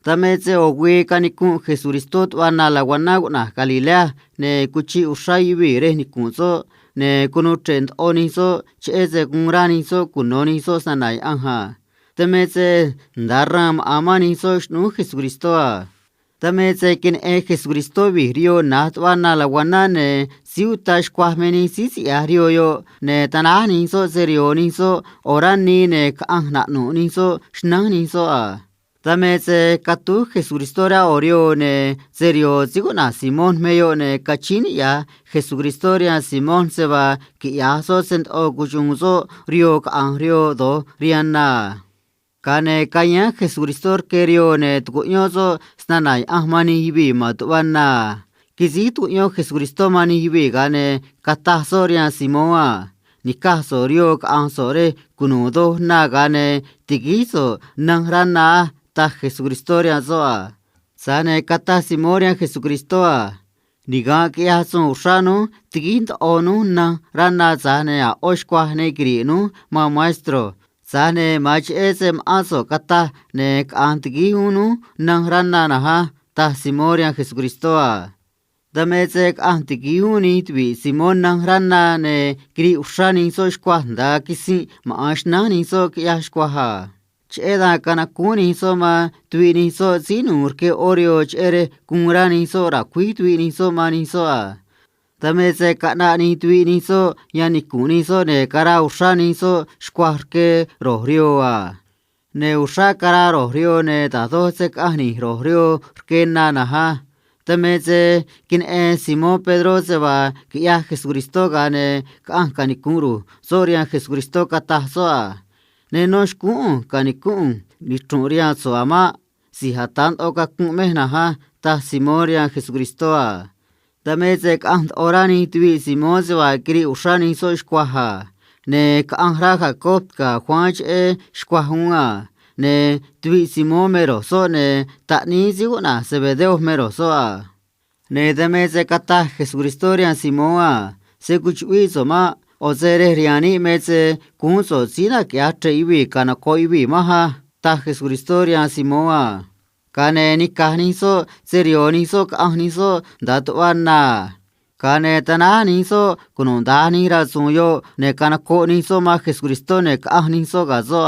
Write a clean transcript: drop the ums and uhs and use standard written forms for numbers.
tametse ogwe kanikun Jesucristo wana la wana na Galilea ne kuchi usai vire ni kunso ne kunu trend oniso cheze kunraniso kunoniso sanai anja tametse ndaram amaniso shnu Jesucristo tametse kin Jesucristo virio natwana la wana ne siutash kwahmeni sisi ario yo ne tanani so serioni so orani ne kahna no ni so shnani so tametse katu Jesucristo ra orio ne serio siguna Simón meyo ne kachini ya Jesucristo ra Simón se va ki ya so sent o kuchunso rio rio do riana kane kaya Jesucristo kerio ne tukunyoso snanai ahmani hibi matwana kizi tukunyo Jesucristo mani hibi gane kataso ria Simón nikaso rio ansore kunudo na gane tigiso nangrana ta Jesucristo ria zoa sane kata Simoria Jesucristo niga kia son usano tigint onu na rana zane a oshkwa ne grinu ma maestro sane mach esem aso kata ne antigi unu na rana na ha ta Simoria Jesucristo dametsek antigi uni twi Simon na rana ne gri ushani so shkwa nda kisi ma ashna ni so kyashkwa ha cheda kana kuni so ma twini so sinur ke orio chere kungrani so ra kui twini so mani so tametse kana ni twini so yani kuni so ne kara ushani so shkwarke rohrio ne usha kara rohrio ne tado se kahni rohrio kena na ha tametse kin Simón Pedro se va kia Jesucristo gane kankani kuru soria Jesucristo kata so nenos kun kanikun nichuria so ama si hatan oka kun mehna ha ta Simoria Jesucristo tametse kant orani twi Simón se va kri ushani so shkwaha ne kanra Jacob ka Juan shkwahunga ne twi Simón mero so ne tani siguna Zebedeo mero so ne tametse kata Jesucristo ria Simón se kuchui so ma o zere riani metse kunso sina ke atre iwi kana ko iwi maha ta Jesucristo ria Simón kane ni kahni so serioni so kahni so datwana kane tanani so kunondani ra suyo ne kana ko ni so ma Jesucristo ne kahni so gazo